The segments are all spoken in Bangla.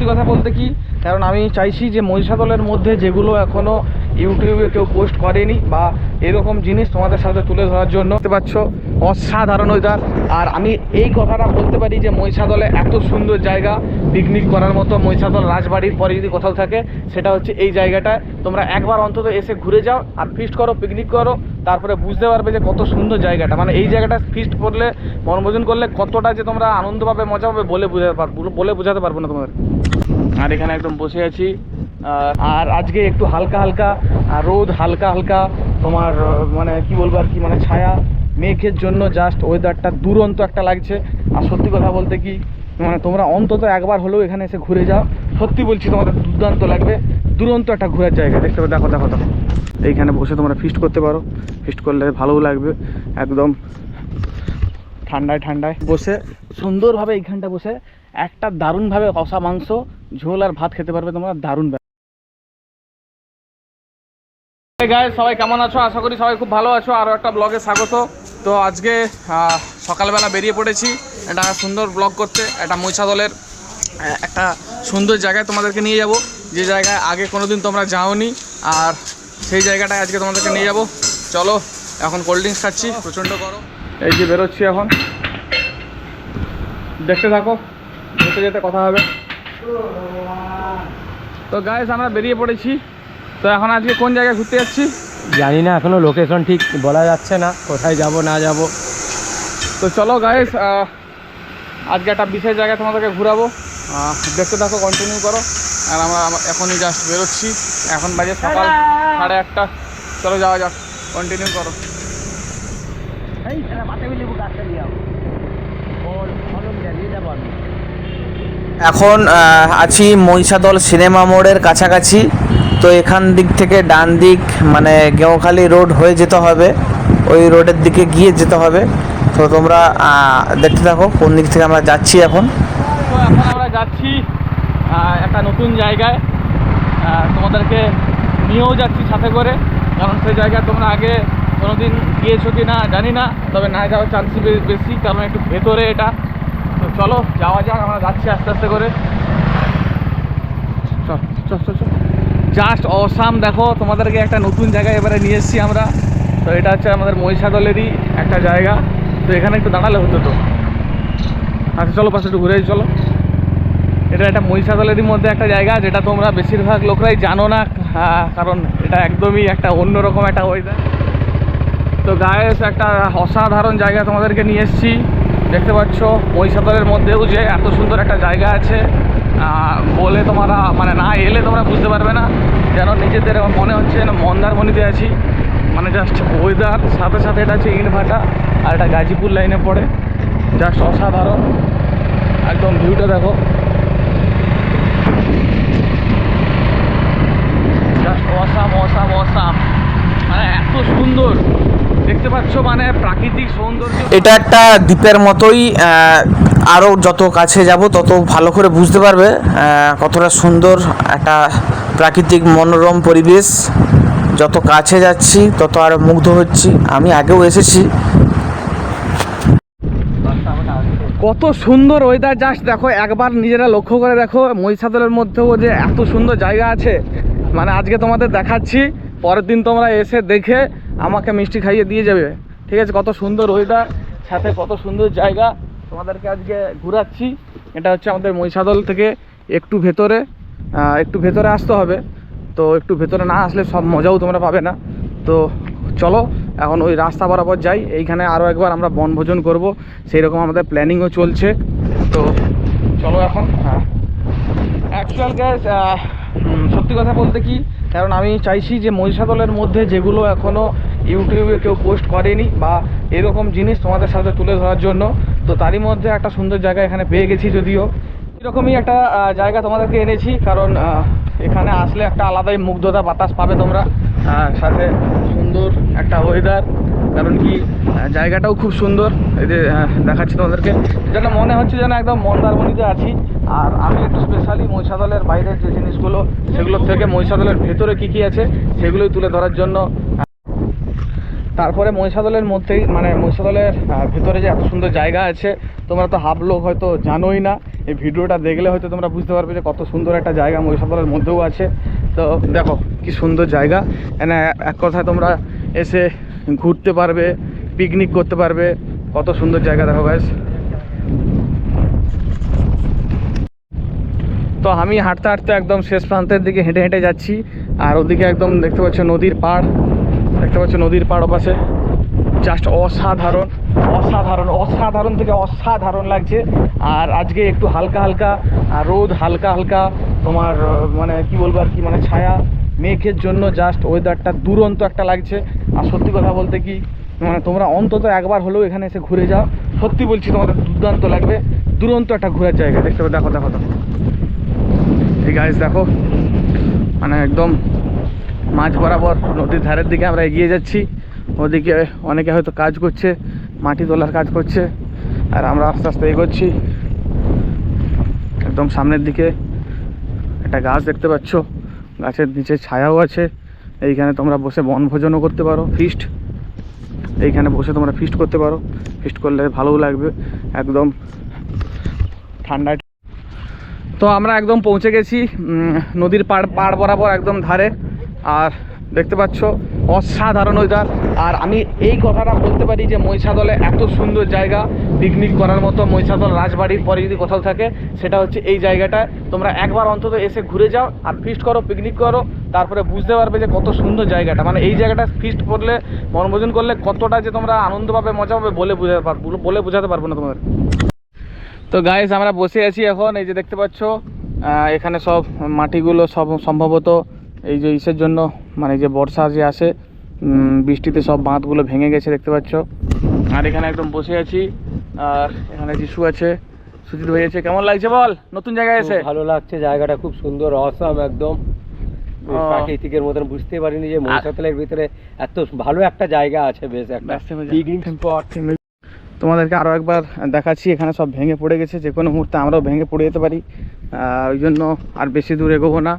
কথা বলতে কি, কারণ আমি চাইছি যে মহিষাদলের মধ্যে যেগুলো এখনও ইউটিউবে কেউ পোস্ট করেনি বা এরকম জিনিস তোমাদের সাথে তুলে ধরার জন্য। দেখতে পাচ্ছ অসাধারণ ওয়েদার। আর আমি এই কথাটা বলতে পারি যে মহিষাদলে এত সুন্দর জায়গা পিকনিক করার মতো, মহিষাদল রাজবাড়ির পরে যদি কোথাও থাকে সেটা হচ্ছে এই জায়গাটায়। তোমরা একবার অন্তত এসে ঘুরে যাও আর ফিস্ট করো, পিকনিক করো, তারপরে বুঝতে পারবে যে কত সুন্দর জায়গাটা। মানে এই জায়গাটা ফিস্ট করলে, বনভোজন করলে কতটা যে তোমরা আনন্দ পাবে, মজা পাবে বলে বোঝাতে পারবো না তোমাদের। আর এখানে একদম বসে আছি। আর আজকে একটু হালকা হালকা রোদ, হালকা হালকা তোমার মানে কি বলবো আর কি, মানে ছায়া মেঘের জন্য জাস্ট ওয়েদারটা দুরন্ত একটা লাগছে। আর সত্যি কথা বলতে কি, মানে তোমরা অন্তত একবার হলেও এখানে এসে ঘুরে যাও, সত্যি বলছি তোমাদের দুর্দান্ত লাগবে। দুরন্ত একটা ঘোরার জায়গা, দেখতে পাবে। দেখো দেখো দেখো, এইখানে বসে তোমরা ফিস্ট করতে পারো। ফিস্ট করলে ভালোও লাগবে, একদম ঠান্ডায় ঠান্ডায় বসে সুন্দরভাবে এইখানটা বসে একটা দারুণভাবে কষা মাংস, ঝোল আর ভাত খেতে পারবে তোমরা। দারুণ। গাইস, সবাই কেমন আছো? আশা করি সবাই খুব ভালো আছো। আরও একটা ব্লগে স্বাগত। তো আজকে সকালবেলা বেরিয়ে পড়েছি একটা সুন্দর ব্লগ করতে। একটা মহিষাদলের একটা সুন্দর জায়গায় তোমাদেরকে নিয়ে যাব, যে জায়গায় আগে কোনোদিন তোমরা যাওনি। আর সেই জায়গাটায় আজকে তোমাদেরকে নিয়ে যাব। চলো, এখন কোল্ড ড্রিঙ্কস খাচ্ছি, প্রচণ্ড গরম। এই যে বেরোচ্ছি এখন, দেখতে থাকো, যেতে যেতে কথা হবে। তো গাইস, আমরা বেরিয়ে পড়েছি। তো এখন আজকে কোন জায়গায় ঘুরতে যাচ্ছি জানি না, এখনো লোকেশন ঠিক বলা যাচ্ছে না, কোথায় যাব না যাব। তো চলো গাইস, আজকে একটা বিশেষ জায়গায় তোমাদেরকে ঘুরাবো। দেখতে থাকো, কন্টিনিউ করো। আর আমরা এখনই জাস্ট বেরোচ্ছি, এখন বাজে সকাল 1:30। চলো যাওয়া যাক, কন্টিনিউ করো। এখন আছি মহিষাদল সিনেমা মোড়ের কাছাকাছি। তো এখান দিক থেকে ডান দিক মানে গেঁওখালি রোড হয়ে যেতে হবে, ওই রোডের দিকে গিয়ে যেতে হবে। তো তোমরা দেখতে থাকো কোন দিক থেকে আমরা যাচ্ছি এখন। তো এখন আমরা যাচ্ছি একটা নতুন জায়গায়, তোমাদেরকে নিয়েও যাচ্ছি সাথে করে, কারণ সেই জায়গায় তোমরা আগে কোনোদিন গিয়েছো কি না জানি না, তবে না যাওয়ার চান্স বেশি, কারণ একটু ভেতরে এটা। তো চলো যাওয়া যাক, আমরা যাচ্ছি আস্তে আস্তে করে। জাস্ট অসাম, দেখো তোমাদেরকে একটা নতুন জায়গায় এবারে নিয়ে এসেছি আমরা। তো এটা হচ্ছে আমাদের মহিষাদলেরই একটা জায়গা। তো এখানে একটু দাঁড়ালে হতো তো। আচ্ছা চলো, পাশে একটু ঘুরে চলো। এটা একটা মহিষাদলেরই মধ্যে একটা জায়গা, যেটা তোমরা বেশিরভাগ লোকরাই জানো না, কারণ এটা একদমই একটা অন্যরকম একটা ওয়েদার। তো গায়েস, একটা অসাধারণ জায়গা তোমাদেরকে নিয়ে এসেছি। দেখতে পাচ্ছ মহিষাদলের মধ্যেও যে এত সুন্দর একটা জায়গা আছে, বলে তোমরা মানে না এলে তোমরা বুঝতে পারবে না। যেন নিজেদের মনে হচ্ছে যেন মন্দারমণিতে আছি। মানে জাস্ট ওয়েদার, সাথে সাথে এটা হচ্ছে ইটভাটা, আর এটা গাজীপুর লাইনে পড়ে। জাস্ট অসাধারণ, একদম ভিউটা দেখো, জাস্ট অসাম অসাম অসাম, মানে এত সুন্দর দেখতে পাচ্ছ, মানে প্রাকৃতিক সৌন্দর্য। এটা একটা দ্বীপের মতোই, আরও যত কাছে যাব তত ভালো করে বুঝতে পারবে কতটা সুন্দর একটা প্রাকৃতিক মনোরম পরিবেশ। যত কাছে যাচ্ছি তত আরও মুগ্ধ হচ্ছি। আমি আগেও এসেছি। কত সুন্দর ওয়েদার, জাস্ট দেখো একবার নিজেরা লক্ষ্য করে দেখো। মহিষাদলের মধ্যেও যে এত সুন্দর জায়গা আছে, মানে আজকে তোমাদের দেখাচ্ছি, পরের দিন তোমরা এসে দেখে আমাকে মিষ্টি খাইয়ে দিয়ে যাবে। ঠিক আছে, কত সুন্দর ওয়েদার, সাথে কত সুন্দর জায়গা তোমাদেরকে আজকে ঘুরাচ্ছি। এটা হচ্ছে আমাদের মহিষাদল থেকে একটু ভেতরে আসতে হবে। তো একটু ভেতরে না আসলে সব মজাও তোমরা পাবে না। তো চলো এখন ওই রাস্তা বরাবর যাই। এইখানে আরও একবার আমরা বনভোজন করব, সেই রকম আমাদের প্ল্যানিংও চলছে। তো চলো এখন। অ্যাকচুয়াল গ্যাস, সত্যি কথা বলতে কি, কারণ আমি চাইছি যে মহিষাদলের মধ্যে যেগুলো এখনও ইউটিউবে কেউ পোস্ট করেনি বা এরকম জিনিস তোমাদের সাথে তুলে ধরার জন্য। তো তারই মধ্যে একটা সুন্দর জায়গা এখানে পেয়ে গেছি, যদিও এরকমই একটা জায়গা তোমাদেরকে এনেছি, কারণ এখানে আসলে একটা আলাদাই মুগ্ধতা বাতাস পাবে তোমরা, সাথে সুন্দর একটা ওয়েদার। কারণ কি জায়গাটাও খুব সুন্দর, এই যে দেখাচ্ছি তোমাদেরকে, যেন মনে হচ্ছে যেন একদম মন্দারমণিতে আছি। আর আমি একটু স্পেশালি মহিষাদলের বাইরের যে জিনিসগুলো, সেগুলোর থেকে মহিষাদলের ভেতরে কী কী আছে সেগুলোই তুলে ধরার জন্য। তারপরে মহিষাদলের মধ্যেই মানে মহিষাদলের ভেতরে যে এত সুন্দর জায়গা আছে, তোমরা তো হাফ লোক হয়তো জানোই না, এই ভিডিওটা দেখলে হয়তো তোমরা বুঝতে পারবে যে কত সুন্দর একটা জায়গা মহিষাদলের মধ্যেও আছে। তো দেখো কি সুন্দর জায়গা, এখানে এক কথায় তোমরা এসে ঘুরতে পারবে, পিকনিক করতে পারবে, কত সুন্দর জায়গা দেখো গাইস। তো আমি হাঁটতে হাঁটতে একদম শেষ প্রান্তের দিকে হেঁটে হেঁটে যাচ্ছি, আর ওদিকে একদম দেখতে পাচ্ছ নদীর পাড়, দেখতে পাচ্ছ নদীর পাড় ওপাশে, জাস্ট অসাধারণ অসাধারণ অসাধারণ থেকে অসাধারণ লাগছে। আর আজকে একটু হালকা হালকা রোদ, হালকা হালকা তোমার মানে কি বলবো আর কি, মানে ছায়া মেঘের জন্য জাস্ট ওয়েদারটা দুরন্ত একটা লাগছে। আর সত্যি কথা বলতে কি, মানে তোমরা অন্তত একবার হলেও এখানে এসে ঘুরে যাও, সত্যি বলছি তোমাদের দুর্দান্ত লাগবে, দুরন্ত একটা ঘোরার জায়গা। দেখতে পাবে, দেখো দেখো দেখো এই গাইস দেখো, মানে একদম মাঝ বরাবর নদীর ধারের দিকে আমরা এগিয়ে যাচ্ছি। ওদিকে অনেকে হয়তো কাজ করছে, মাটি তোলার কাজ করছে, আর আমরা আস্তে আস্তে এগোচ্ছি। একদম সামনের দিকে একটা গাছ দেখতে পাচ্ছ, গাছের নিচে ছায়াও আছে, এইখানে তোমরা বসে বনভোজনও করতে পারো, ফিস্ট এইখানে বসে তোমরা ফিস্ট করতে পারো, ফিস্ট করলে ভালোও লাগবে, একদম ঠান্ডা। তো আমরা একদম পৌঁছে গেছি নদীর পাড় বরাবর একদম ধারে, আর দেখতে পাচ্ছ অসাধারণ ওয়েদার। আর আমি এই কথাটা বলতে পারি যে মহিষাদলে এত সুন্দর জায়গা পিকনিক করার মতো, মহিষাদল রাজবাড়ির পরে যদি কোথাও থাকে সেটা হচ্ছে এই জায়গাটায়। তোমরা একবার অন্তত এসে ঘুরে যাও আর ফিস্ট করো, পিকনিক করো, তারপরে বুঝতে পারবে যে কত সুন্দর জায়গাটা। মানে এই জায়গাটা ফিস্ট করলে, বনভোজন করলে কতটা যে তোমরা আনন্দ পাবে, মজা পাবে বলে বোঝাতে পারবো না তোমাদের। তো গাইস আমরা বসে আছি এখন, এই যে দেখতে পাচ্ছ এখানে সব মাটিগুলো সব সম্ভবত এই যে ইসের জন্য, মানে যে বর্ষা যে আসে বৃষ্টিতে সব বাঁধগুলো ভেঙে গেছে দেখতে পাচ্ছ। আর এখানে একদম বসে আছি, আর এখানে যিশু আছে, সুজিত ভাই আছে। কেমন লাগছে বল নতুন জায়গায় এসে? ভালো লাগছে, জায়গাটা খুব সুন্দর, অসাম একদম প্রাকৃতিকের মতন। বুঝতে পারিনি যে মহিষাদলের ভিতরে এত ভালো একটা জায়গা আছে, বেশ একটা পিকনিক স্পট। তোমাদেরকে আরও একবার দেখাচ্ছি, এখানে সব ভেঙে পড়ে গেছে, যে কোনো মুহূর্তে আমরাও ভেঙে পড়ে যেতে পারি, ওই জন্য আর বেশি দূর এগোবো না।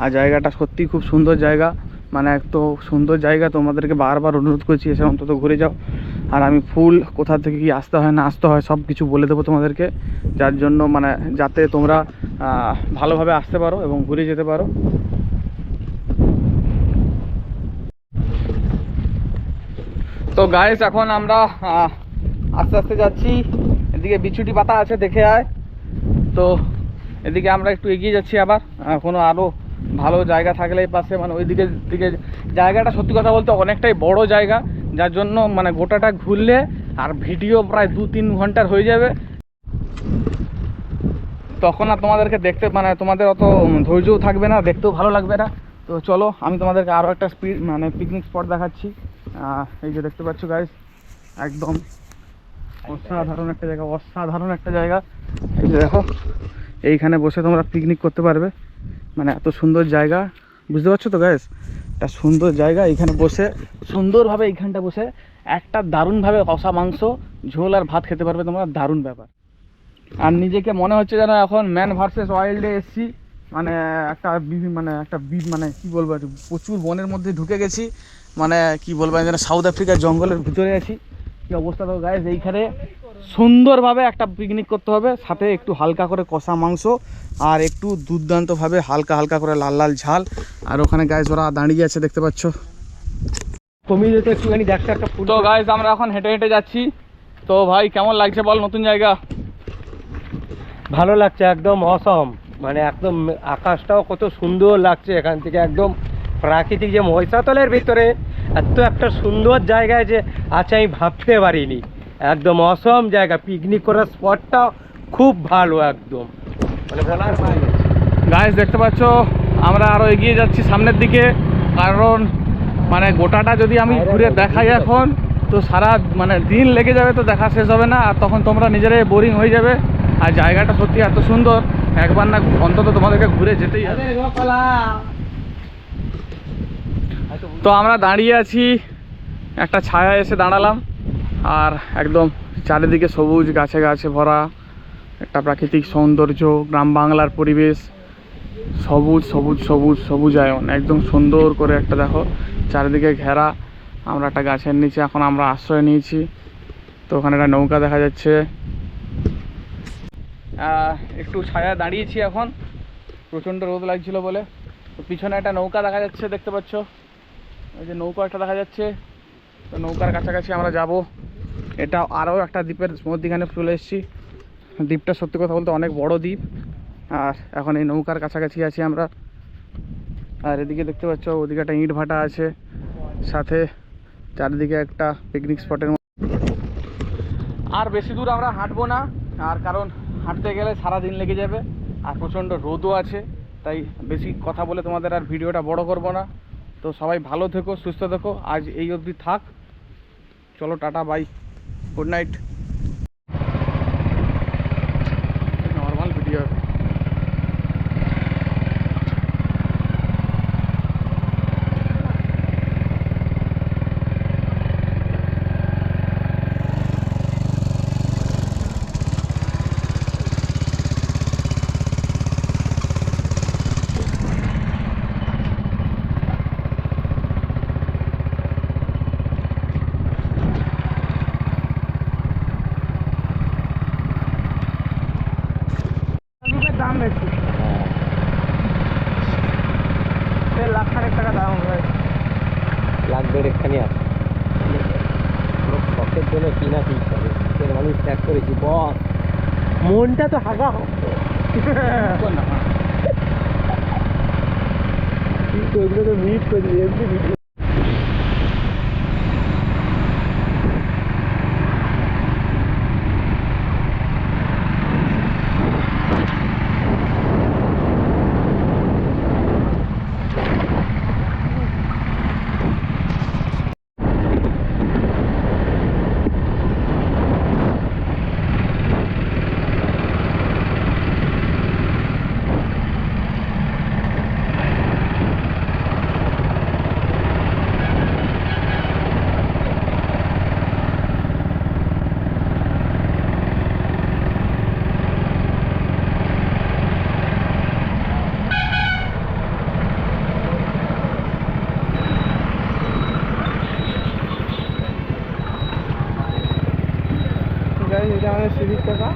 আর জায়গাটা সত্যিই খুব সুন্দর জায়গা, মানে এত সুন্দর জায়গা, তোমাদেরকে বারবার অনুরোধ করছি এসে অন্তত ঘুরে যাও। আর আমি ফুল কোথা থেকে কি আসতে হয় না আসতে হয় সব কিছু বলে দেবো তোমাদেরকে, যার জন্য মানে যাতে তোমরা ভালোভাবে আসতে পারো এবং ঘুরে যেতে পারো। তো গাইস এখন আমরা আস্তে আস্তে যাচ্ছি, এদিকে বিছুটি পাতা আছে দেখে আয়। তো এদিকে আমরা একটু এগিয়ে যাচ্ছি, আবার কোনো আরও ভালো জায়গা থাকলে এই পাশে, মানে ওই দিকে জায়গাটা সত্যি কথা বলতে অনেকটাই বড় জায়গা, যার জন্য মানে গোটাটা ঘুরলে আর ভিডিও প্রায় 2-3 ঘন্টার হয়ে যাবে, তখন আর তোমাদেরকে দেখতে মানে তোমাদের অত ধৈর্যও থাকবে না, দেখতেও ভালো লাগবে না। তো চলো আমি তোমাদেরকে আরও একটা মানে পিকনিক স্পট দেখাচ্ছি। এই যে দেখতে পাচ্ছ গাইস, একদম অসাধারণ একটা জায়গা, অসাধারণ একটা জায়গা। এই যে দেখো, এইখানে বসে তোমরা পিকনিক করতে পারবে, মানে এত সুন্দর জায়গা, বুঝতে পারছো তো গাইস? একটা সুন্দর জায়গা, এইখানে বসে সুন্দরভাবে এইখানটা বসে একটা দারুণভাবে কষা মাংস, ঝোল আর ভাত খেতে পারবে তোমরা, দারুণ ব্যাপার। আর নিজেকে মনে হচ্ছে যেন এখন ম্যান ভার্সেস ওয়াইল্ডে এসছি, মানে মানে কি বলবো, প্রচুর বনের মধ্যে ঢুকে গেছি, মানে কি বলবো যেন সাউথ আফ্রিকার জঙ্গলের ভিতরে আছি। কি অবস্থা তো গাইস, এইখানে সুন্দরভাবে একটা পিকনিক করতে হবে, সাথে একটু হালকা করে কষা মাংস আর একটু দুর্দান্তভাবে হালকা হালকা করে লাল লাল ঝাল। আর ওখানে গাইস ওরা দাঁড়িয়ে আছে দেখতে পাচ্ছ। কমিয়ে যেতে একটুখানি দেখতে একটা তো গাইস আমরা এখন হেঁটে হেঁটে যাচ্ছি। তো ভাই কেমন লাগছে বল নতুন জায়গা? ভালো লাগছে, একদম অসম, মানে একদম আকাশটাও কত সুন্দর লাগছে এখান থেকে, একদম প্রাকৃতিক। যে মহিষাদলের ভিতরে এত একটা সুন্দর জায়গায় যে আছে আমি ভাবতে পারিনি, একদম অসম জায়গা, পিকনিক করার স্পটটা খুব ভালো, একদম মানে বলার বাইরে। গাইস দেখতে পাচ্ছ আমরা আরও এগিয়ে যাচ্ছি সামনের দিকে, কারণ মানে গোটাটা যদি আমি ঘুরে দেখাই এখন তো সারা মানে দিন লেগে যাবে, তো দেখা শেষ হবে না, আর তখন তোমরা নিজেরাই বোরিং হয়ে যাবে। আর জায়গাটা সত্যি এত সুন্দর, একবার না অন্তত তোমাদেরকে ঘুরে যেতেই হবে। তো আমরা দাঁড়িয়ে আছি, একটা ছায়া এসে দাঁড়ালাম, আর একদম চারিদিকে সবুজ গাছে গাছে ভরা একটা প্রাকৃতিক সৌন্দর্য, গ্রাম বাংলার পরিবেশ, সবুজ সবুজ সবুজ সবুজায়ন, একদম সুন্দর করে একটা দেখো চারিদিকে ঘেরা। আমরা একটা গাছের নিচে এখন আমরা আশ্রয় নিয়েছি, তো ওখানে একটা নৌকা দেখা যাচ্ছে। একটু ছায়া দাঁড়িয়েছি এখন, প্রচণ্ড রোদ লাগছিল বলে। তো পিছনে একটা নৌকা দেখা যাচ্ছে, দেখতে পাচ্ছ এই যে নৌকা একটা দেখা যাচ্ছে। তো নৌকার কাছাকাছি আমরা যাব। এটা আরও একটা দ্বীপের মধ্যিখানে চলে এসেছি। দ্বীপটা সত্যি কথা বলতে অনেক বড় দ্বীপ। আর এখন এই নৌকার কাছাকাছি আছি আমরা। আর এদিকে দেখতে পাচ্ছ ওদিকে একটা ইট ভাটা আছে, সাথে চারিদিকে একটা পিকনিক স্পটের। আর বেশি দূর আমরা হাঁটবো না, আর কারণ হাঁটতে গেলে সারা দিন লেগে যাবে, আর প্রচণ্ড রোদও আছে। তাই বেশি কথা বলে তোমাদের আর ভিডিওটা বড় করব না। তো সবাই ভালো থেকো, সুস্থ থেকো। আজ এই অবধি থাক, চলো tata, bye, good night. Normal video. দাম বেশি, 1,00,000 দাম হবে, 1,50,000 আছে। শখের জন্য কিনা ঠিক হবে, মানুষ ত্যাগ করেছি বস, মনটা তো হাগা কিন্তু ওইগুলো তো মিট করে এমনি এটা আমাদের সিভিক টাকা।